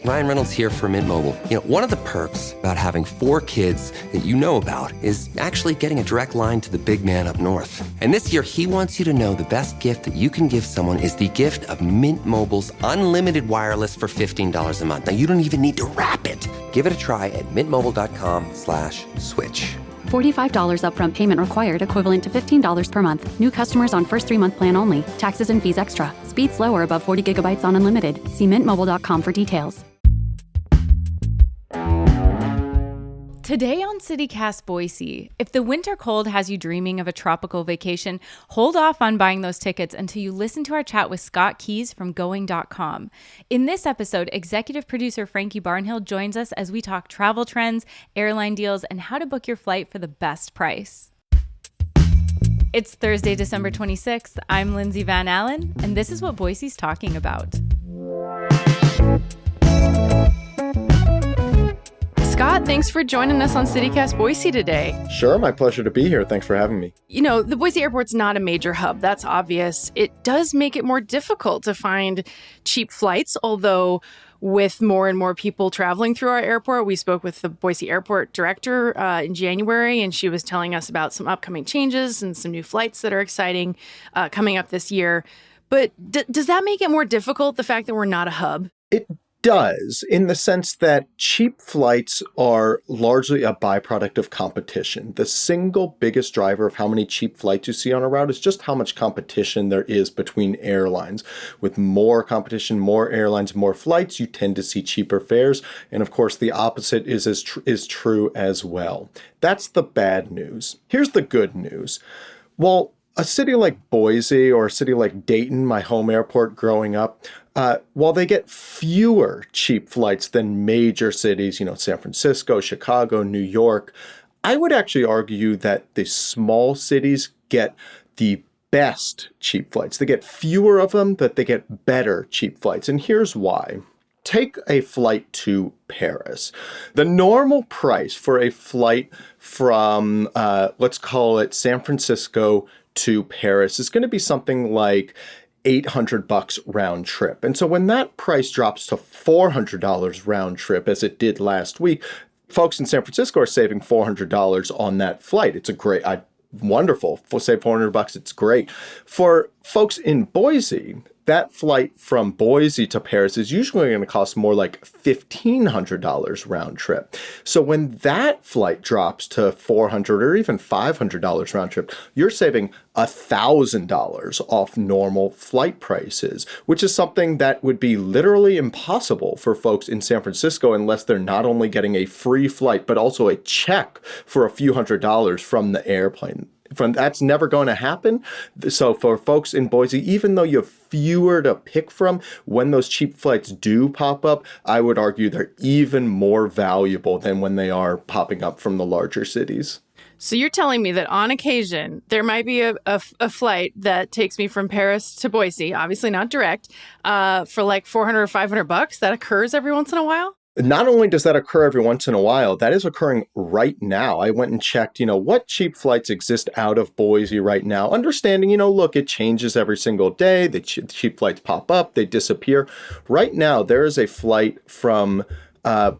Ryan Reynolds here for Mint Mobile. You know, one of the perks about having 4 kids that you know about is actually getting a direct line to the big man up north. And this year, he wants you to know the best gift that you can give someone is the gift of Mint Mobile's unlimited wireless for $15 a month. Now, you don't even need to wrap it. Give it a try at mintmobile.com/switch. $45 upfront payment required, equivalent to $15 per month. New customers on first 3-month plan only. Taxes and fees extra. Speed slower above 40 gigabytes on unlimited. See mintmobile.com for details. Today on CityCast Boise, if the winter cold has you dreaming of a tropical vacation, hold off on buying those tickets until you listen to our chat with Scott Keys from Going.com. In this episode, executive producer Frankie Barnhill joins us as we talk travel trends, airline deals, and how to book your flight for the best price. It's Thursday, December 26th. I'm Lindsay Van Allen, and this is what Boise's talking about. Scott, thanks for joining us on CityCast Boise today. Sure, my pleasure to be here. Thanks for having me. You know, the Boise airport's not a major hub. That's obvious. It does make it more difficult to find cheap flights, although with more and more people traveling through our airport, we spoke with the Boise airport director in January, and she was telling us about some upcoming changes and some new flights that are exciting coming up this year. But does that make it more difficult, the fact that we're not a hub? It does, in the sense that cheap flights are largely a byproduct of competition. The single biggest driver of how many cheap flights you see on a route is just how much competition there is between airlines. With more competition, more airlines, more flights, you tend to see cheaper fares. And of course, the opposite is true as well. That's the bad news. Here's the good news. Well, a city like Boise or a city like Dayton, my home airport growing up, while they get fewer cheap flights than major cities, San Francisco, Chicago, New York, I would actually argue that the small cities get the best cheap flights. They get fewer of them, but they get better cheap flights. And here's why. Take a flight to Paris. The normal price for a flight from, let's call it San Francisco to Paris is going to be something like $800 round trip. And so when that price drops to $400 round trip, as it did last week, folks in San Francisco are saving $400 on that flight. It's a great, wonderful. Save $400, it's great. For folks in Boise, that flight from Boise to Paris is usually going to cost more like $1,500 round trip. So when that flight drops to $400 or even $500 round trip, you're saving $1,000 off normal flight prices, which is something that would be literally impossible for folks in San Francisco unless they're not only getting a free flight, but also a check for a few $100s from the airplane. That's never going to happen. So for folks in Boise, even though you have fewer to pick from, when those cheap flights do pop up, I would argue they're even more valuable than when they are popping up from the larger cities. So you're telling me that on occasion, there might be a flight that takes me from Paris to Boise, obviously not direct, for like $400 or $500. That occurs every once in a while? Not only does that occur every once in a while, that is occurring right now. I went and checked, what cheap flights exist out of Boise right now. Understanding, look, it changes every single day. The cheap flights pop up, they disappear. Right now, there is a flight from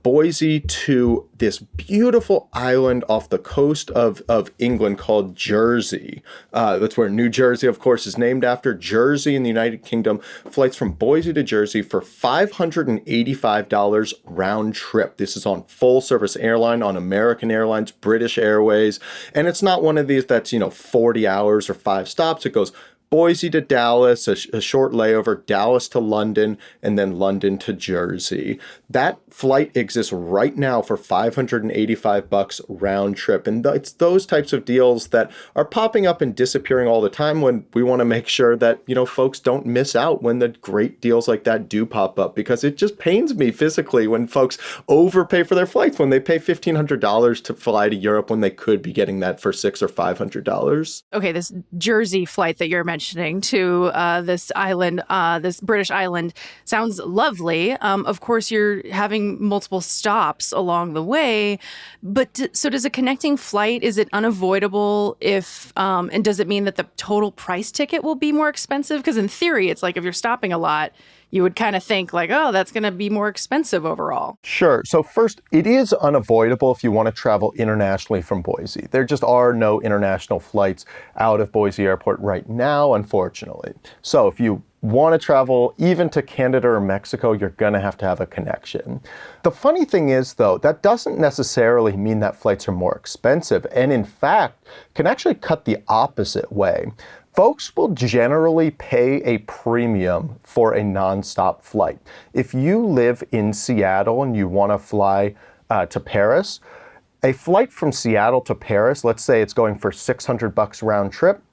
Boise to this beautiful island off the coast of England called Jersey. That's where New Jersey, of course, is named after. Jersey in the United Kingdom. Flights from Boise to Jersey for $585 round trip. This is on full service airline, on American Airlines, British Airways. And it's not one of these that's, 40 hours or 5 stops. It goes Boise to Dallas, a short layover, Dallas to London, and then London to Jersey. That flight exists right now for $585 round trip. And it's those types of deals that are popping up and disappearing all the time when we want to make sure that, folks don't miss out when the great deals like that do pop up, because it just pains me physically when folks overpay for their flights, when they pay $1,500 to fly to Europe when they could be getting that for $600 or $500. Okay, this Jersey flight that you're mentioning to this island, this British island, sounds lovely. Of course, you're having multiple stops along the way, but so does a connecting flight, is it unavoidable if, and does it mean that the total price ticket will be more expensive? Because in theory, it's like if you're stopping a lot, you would kind of think like, oh, that's going to be more expensive overall. Sure. So first, it is unavoidable if you want to travel internationally from Boise. There just are no international flights out of Boise Airport right now, unfortunately. So if you want to travel even to Canada or Mexico, you're going to have a connection. The funny thing is, though, that doesn't necessarily mean that flights are more expensive, and in fact, can actually cut the opposite way. Folks will generally pay a premium for a nonstop flight. If you live in Seattle and you want to fly to Paris, a flight from Seattle to Paris, let's say it's going for $600 round trip,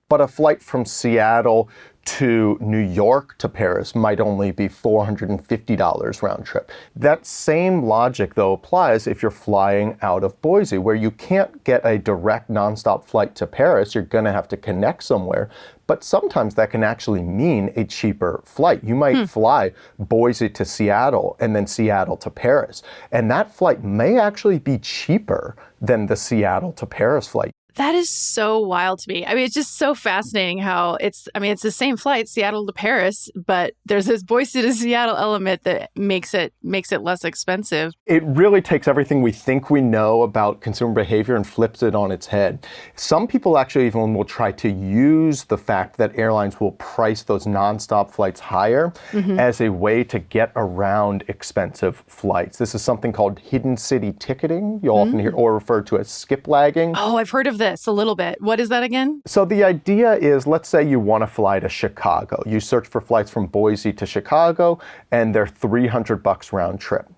but a flight from Seattle to New York to Paris might only be $450 round trip. That same logic, though, applies if you're flying out of Boise, where you can't get a direct nonstop flight to Paris. You're going to have to connect somewhere. But sometimes that can actually mean a cheaper flight. You might fly Boise to Seattle and then Seattle to Paris. And that flight may actually be cheaper than the Seattle to Paris flight. That is so wild to me. I mean, it's just so fascinating how it's the same flight, Seattle to Paris, but there's this Boise to Seattle element that makes it less expensive. It really takes everything we think we know about consumer behavior and flips it on its head. Some people actually even will try to use the fact that airlines will price those nonstop flights higher as a way to get around expensive flights. This is something called hidden city ticketing. You'll often hear or refer to as skip lagging. Oh, I've heard of this a little bit. What is that again? So the idea is, let's say you want to fly to Chicago. You search for flights from Boise to Chicago, and they're $300 round trip.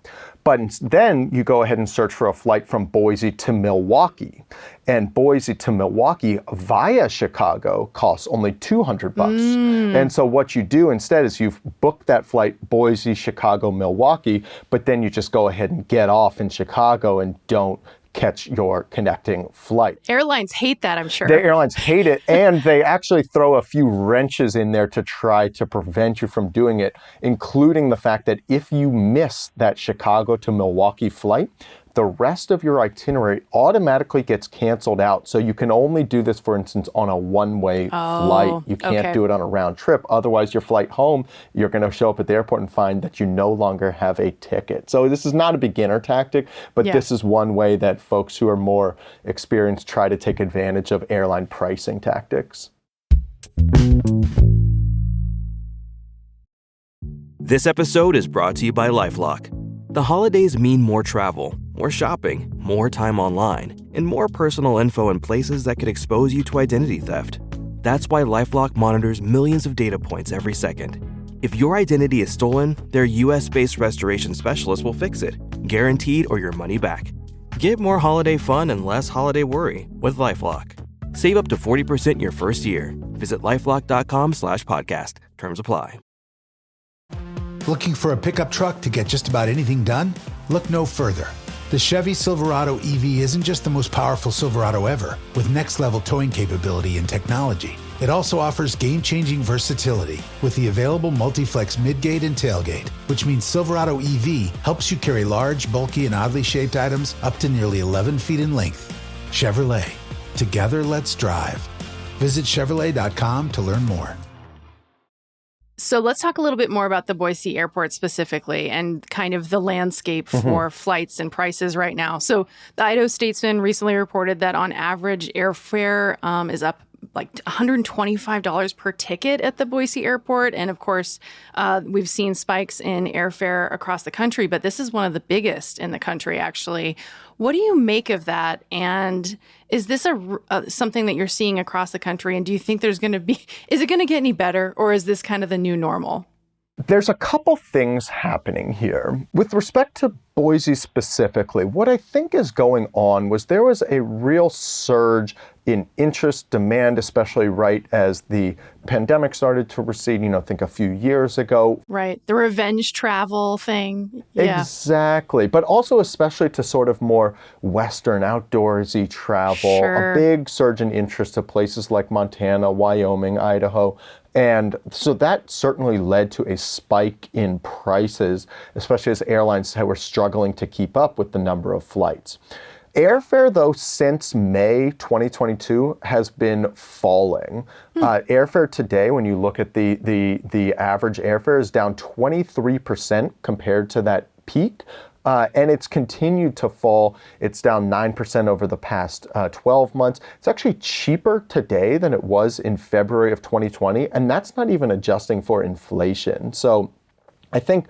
But then you go ahead and search for a flight from Boise to Milwaukee. And Boise to Milwaukee via Chicago costs only $200. And so what you do instead is you've booked that flight Boise, Chicago, Milwaukee, but then you just go ahead and get off in Chicago and don't catch your connecting flight. Airlines hate that, I'm sure. The airlines hate it, and they actually throw a few wrenches in there to try to prevent you from doing it, including the fact that if you miss that Chicago to Milwaukee flight, the rest of your itinerary automatically gets canceled out. So you can only do this, for instance, on a one-way flight. You can't do it on a round trip. Otherwise, your flight home, you're going to show up at the airport and find that you no longer have a ticket. So this is not a beginner tactic, but this is one way that folks who are more experienced try to take advantage of airline pricing tactics. This episode is brought to you by LifeLock. The holidays mean more travel, more shopping, more time online, and more personal info in places that could expose you to identity theft. That's why LifeLock monitors millions of data points every second. If your identity is stolen, their US-based restoration specialists will fix it, guaranteed or your money back. Get more holiday fun and less holiday worry with LifeLock. Save up to 40% your first year. Visit LifeLock.com/podcast. Terms apply. Looking for a pickup truck to get just about anything done? Look no further. The Chevy Silverado EV isn't just the most powerful Silverado ever, with next-level towing capability and technology. It also offers game-changing versatility with the available multi-flex midgate and tailgate, which means Silverado EV helps you carry large, bulky, and oddly shaped items up to nearly 11 feet in length. Chevrolet. Together, let's drive. Visit Chevrolet.com to learn more. So let's talk a little bit more about the Boise airport specifically and kind of the landscape for flights and prices right now. So the Idaho Statesman recently reported that on average airfare is up like $125 per ticket at the Boise airport. And of course, we've seen spikes in airfare across the country, but this is one of the biggest in the country, actually. What do you make of that? And is this something that you're seeing across the country? And do you think is it going to get any better, or is this kind of the new normal? There's a couple things happening here. With respect to Boise specifically, what I think is going on was there was a real surge in interest, demand, especially right as the pandemic started to recede, I think a few years ago. Right. The revenge travel thing. Yeah. Exactly. But also especially to sort of more Western outdoorsy travel, Sure. A big surge in interest to places like Montana, Wyoming, Idaho. And so that certainly led to a spike in prices, especially as airlines were struggling to keep up with the number of flights. Airfare, though, since May 2022 has been falling. Airfare today, when you look at the average airfare, is down 23% compared to that peak. And it's continued to fall. It's down 9% over the past 12 months. It's actually cheaper today than it was in February of 2020, and that's not even adjusting for inflation. So I think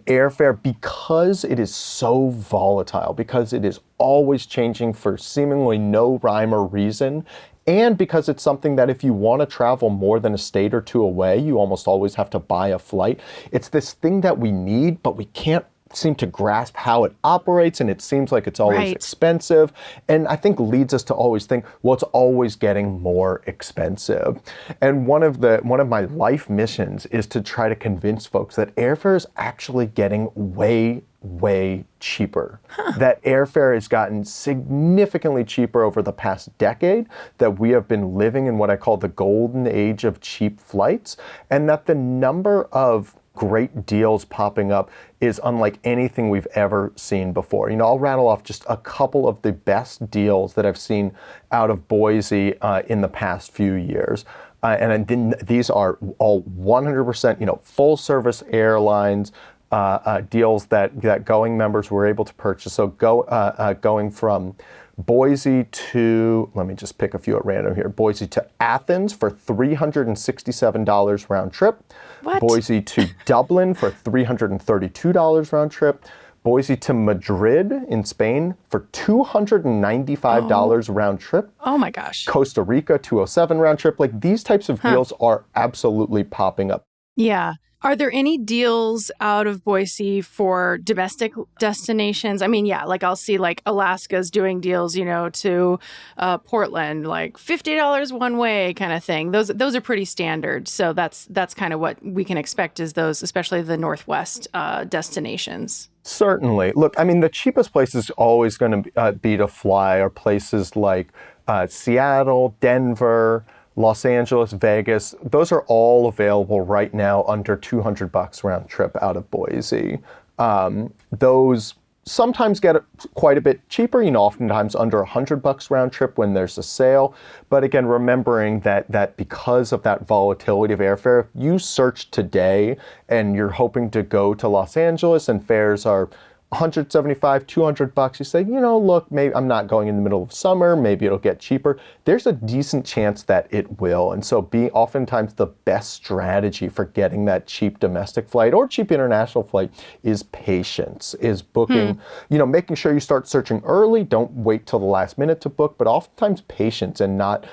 airfare, because it is so volatile, because it is always changing for seemingly no rhyme or reason, and because it's something that if you want to travel more than a state or two away, you almost always have to buy a flight. It's this thing that we need, but we can't seem to grasp how it operates, and it seems like it's always expensive, and I think leads us to always think, well, it's always getting more expensive. And one of my life missions is to try to convince folks that airfare is actually getting way cheaper. That airfare has gotten significantly cheaper over the past decade, that we have been living in what I call the golden age of cheap flights, and that the number of great deals popping up is unlike anything we've ever seen before. I'll rattle off just a couple of the best deals that I've seen out of Boise in the past few years. And then these are all 100%, full service airlines, deals that Going members were able to purchase. So going from Boise to, let me just pick a few at random here, Boise to Athens for $367 round trip. What? Boise to Dublin for $332 round trip. Boise to Madrid in Spain for $295 round trip. Oh my gosh. Costa Rica, $207 round trip. Like, these types of deals are absolutely popping up. Yeah. Are there any deals out of Boise for domestic destinations? I mean, yeah, like I'll see like Alaska's doing deals, to Portland, like $50 one way kind of thing. Those are pretty standard. So that's kind of what we can expect is those, especially the Northwest destinations. Certainly. Look, I mean, the cheapest place is always going to be to fly are places like Seattle, Denver, Los Angeles, Vegas. Those are all available right now under $200 round trip out of Boise. Those sometimes get quite a bit cheaper, oftentimes under $100 round trip when there's a sale. But again, remembering that because of that volatility of airfare, if you search today and you're hoping to go to Los Angeles and fares are $175, $200, you say, look, maybe I'm not going in the middle of summer, maybe it'll get cheaper. There's a decent chance that it will. And so oftentimes the best strategy for getting that cheap domestic flight or cheap international flight is patience, is booking, making sure you start searching early. Don't wait till the last minute to book, but oftentimes patience and not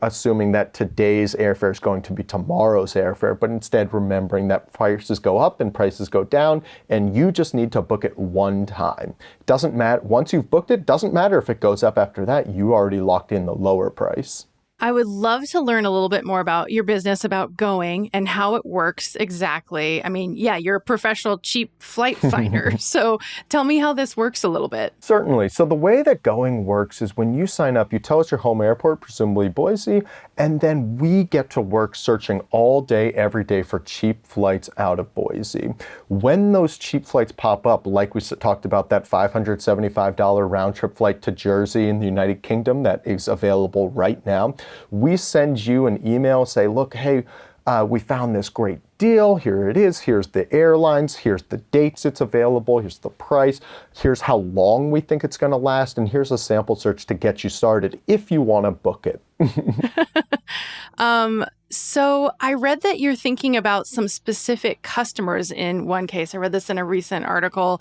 assuming that today's airfare is going to be tomorrow's airfare, but instead remembering that prices go up and prices go down, and you just need to book it one time. Doesn't matter. Once you've booked it, doesn't matter if it goes up after that. You already locked in the lower price. I would love to learn a little bit more about your business, about Going and how it works exactly. I mean, yeah, you're a professional cheap flight finder. So tell me how this works a little bit. Certainly. So the way that Going works is when you sign up, you tell us your home airport, presumably Boise, and then we get to work searching all day, every day for cheap flights out of Boise. When those cheap flights pop up, like we talked about that $575 round trip flight to Jersey in the United Kingdom that is available right now, we send you an email, say, look, hey, we found this great deal. Here it is. Here's the airlines. Here's the dates it's available. Here's the price. Here's how long we think it's going to last. And here's a sample search to get you started if you want to book it. So I read that you're thinking about some specific customers in one case. I read this in a recent article,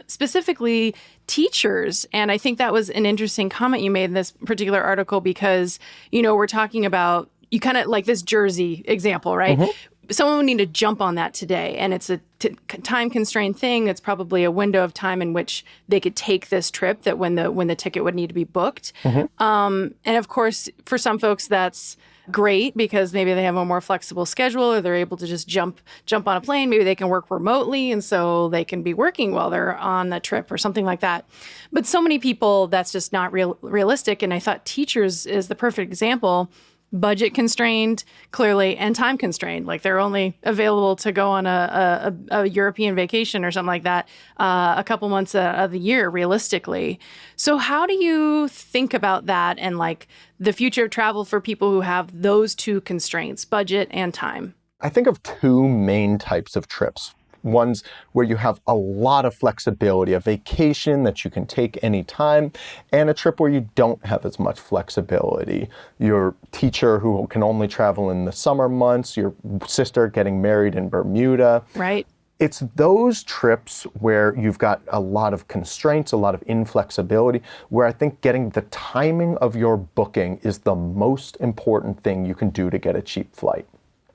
specifically teachers. And I think that was an interesting comment you made in this particular article because, we're talking about, you kind of like this Jersey example, right? Mm-hmm. Someone would need to jump on that today. And it's a time-constrained thing. It's probably a window of time in which they could take this trip that when the ticket would need to be booked. Mm-hmm. And of course, for some folks, that's great because maybe they have a more flexible schedule or they're able to just jump on a plane. Maybe they can work remotely and so they can be working while they're on the trip or something like that. But so many people, that's just not realistic. And I thought teachers is the perfect example. budget constrained, clearly, and time constrained. Like they're only available to go on a European vacation or something like that a couple months of the year, realistically. So how do you think about that and like the future of travel for people who have those two constraints, budget and time? I think of two main types of trips. Ones where you have a lot of flexibility, a vacation that you can take anytime, and a trip where you don't have as much flexibility. Your teacher who can only travel in the summer months, your sister getting married in Bermuda. Right. It's those trips where you've got a lot of constraints, a lot of inflexibility, where I think getting the timing of your booking is the most important thing you can do to get a cheap flight.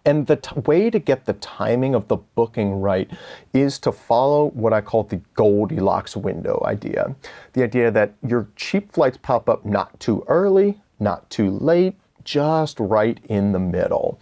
And the way to get the timing of the booking right is to follow what I call the Goldilocks window idea. The idea that your cheap flights pop up not too early, not too late, just right in the middle.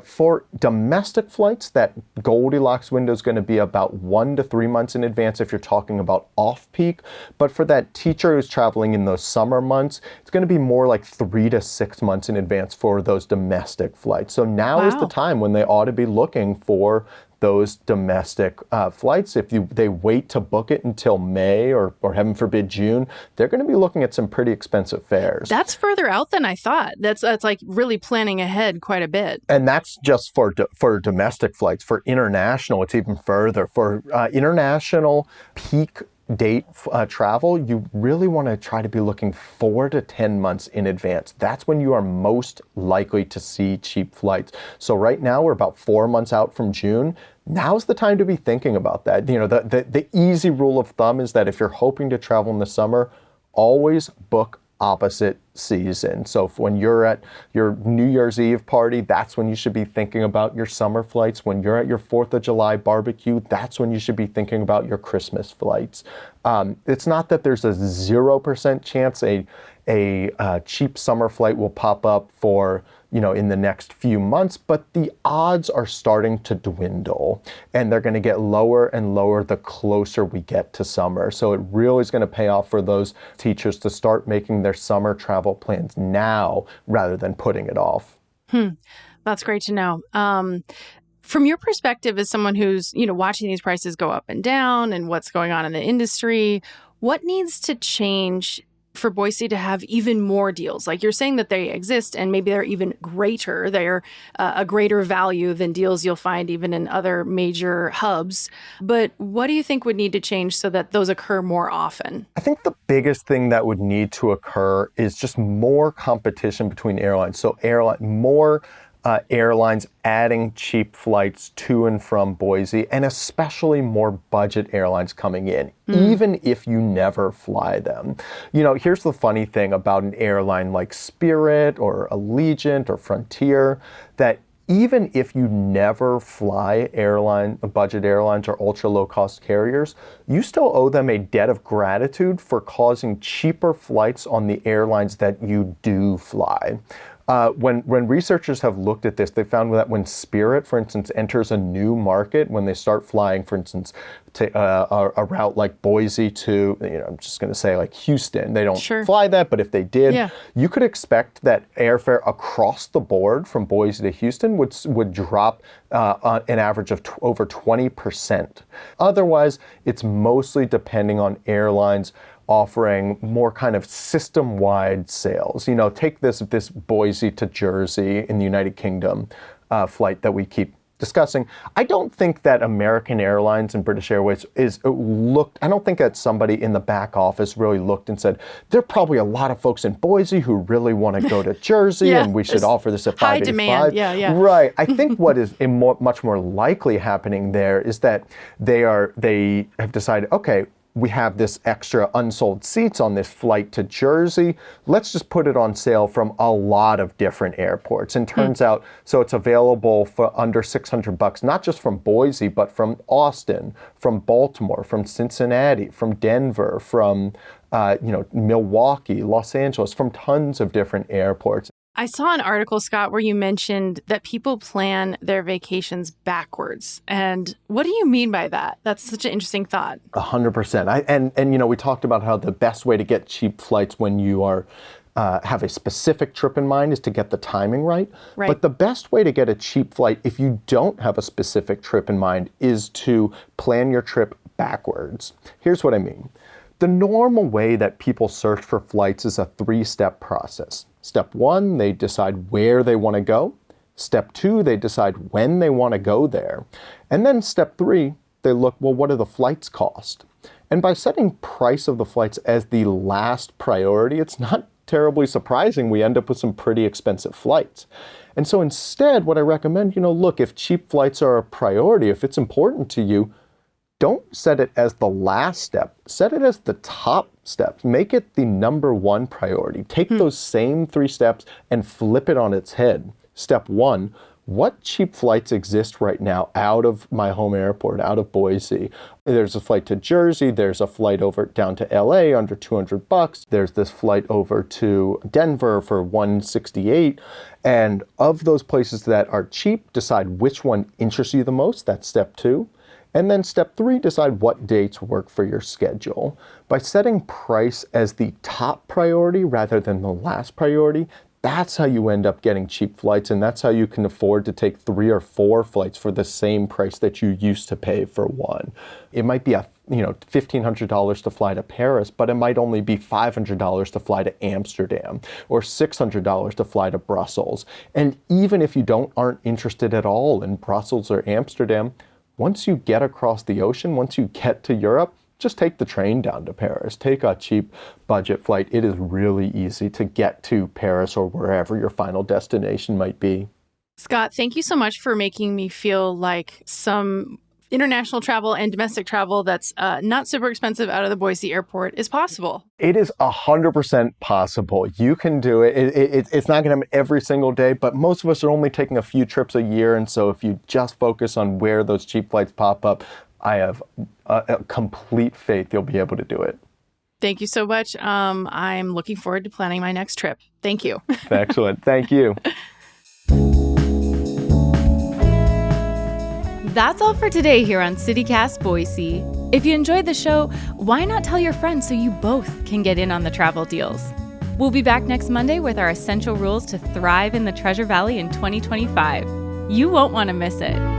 For domestic flights, that Goldilocks window is going to be about 1 to 3 months in advance if you're talking about off-peak. But for that teacher who's traveling in those summer months, it's going to be more like 3 to 6 months in advance for those domestic flights. So now is the time when they ought to be looking for those domestic flights. If they wait to book it until May or heaven forbid June, they're going to be looking at some pretty expensive fares. That's further out than I thought. That's like really planning ahead quite a bit. And that's just for domestic flights. For international, it's even further. For international peak date travel, you really want to try to be looking 4 to 10 months in advance. That's when you are most likely to see cheap flights. So right now we're about 4 months out from June. Now's the time to be thinking about that. You know, the easy rule of thumb is that if you're hoping to travel in the summer, always book opposite season. So when you're at your New Year's Eve party, that's when you should be thinking about your summer flights. When you're at your 4th of July barbecue, that's when you should be thinking about your Christmas flights. It's not that there's a 0% chance a cheap summer flight will pop up for, in the next few months, but the odds are starting to dwindle, and they're going to get lower and lower the closer we get to summer. So it really is going to pay off for those teachers to start making their summer travel plans now rather than putting it off. That's great to know. From your perspective as someone who's, watching these prices go up and down and what's going on in the industry, what needs to change for Boise to have even more deals? Like you're saying that they exist and maybe they're even greater. They're a greater value than deals you'll find even in other major hubs. But what do you think would need to change so that those occur more often? I think the biggest thing that would need to occur is just more competition between airlines. So more airlines adding cheap flights to and from Boise, and especially more budget airlines coming in, even if you never fly them. Here's the funny thing about an airline like Spirit or Allegiant or Frontier, that even if you never fly budget airlines or ultra low-cost carriers, you still owe them a debt of gratitude for causing cheaper flights on the airlines that you do fly. When researchers have looked at this, they found that when Spirit, for instance, enters a new market, when they start flying, for instance, to a route like Boise to, I'm just going to say like Houston, they don't fly that, but if they did, you could expect that airfare across the board from Boise to Houston would drop an average of over 20%. Otherwise, it's mostly depending on airlines offering more kind of system-wide sales. Take this Boise to Jersey in the United Kingdom flight that we keep discussing. I don't think that American Airlines and British Airways I don't think that somebody in the back office really looked and said, there are probably a lot of folks in Boise who really want to go to Jersey and we should offer this at $585. High demand, yeah. Right. I think what is much more likely happening there is that they have decided, okay, we have this extra unsold seats on this flight to Jersey. Let's just put it on sale from a lot of different airports. And turns out, so it's available for under $600, not just from Boise, but from Austin, from Baltimore, from Cincinnati, from Denver, from Milwaukee, Los Angeles, from tons of different airports. I saw an article, Scott, where you mentioned that people plan their vacations backwards. And what do you mean by that? That's such an interesting thought. 100%. And we talked about how the best way to get cheap flights when you are have a specific trip in mind is to get the timing right. Right. But the best way to get a cheap flight, if you don't have a specific trip in mind, is to plan your trip backwards. Here's what I mean. The normal way that people search for flights is a 3-step process. Step 1, they decide where they want to go. Step 2, they decide when they want to go there. And then step 3, they look, well, what do the flights cost? And by setting price of the flights as the last priority, it's not terribly surprising we end up with some pretty expensive flights. And so instead, what I recommend, look, if cheap flights are a priority, if it's important to you, don't set it as the last step. Set it as the top step. Make it the number 1 priority. Take those same 3 steps and flip it on its head. Step 1, what cheap flights exist right now out of my home airport, out of Boise? There's a flight to Jersey. There's a flight over down to LA under $200. There's this flight over to Denver for $168. And of those places that are cheap, decide which one interests you the most. That's step 2. And then step 3, decide what dates work for your schedule. By setting price as the top priority rather than the last priority, that's how you end up getting cheap flights, and that's how you can afford to take 3 or 4 flights for the same price that you used to pay for one. It might be $1,500 to fly to Paris, but it might only be $500 to fly to Amsterdam or $600 to fly to Brussels. And even if you aren't interested at all in Brussels or Amsterdam, once you get across the ocean, once you get to Europe, just take the train down to Paris. Take a cheap budget flight. It is really easy to get to Paris or wherever your final destination might be. Scott, thank you so much for making me feel like some international travel and domestic travel that's not super expensive out of the Boise airport is possible. It is 100% possible. You can do it. It's not going to happen every single day, but most of us are only taking a few trips a year. And so if you just focus on where those cheap flights pop up, I have a complete faith you'll be able to do it. Thank you so much. I'm looking forward to planning my next trip. Thank you. Excellent. Thank you. That's all for today here on CityCast Boise. If you enjoyed the show, why not tell your friends so you both can get in on the travel deals? We'll be back next Monday with our essential rules to thrive in the Treasure Valley in 2025. You won't want to miss it.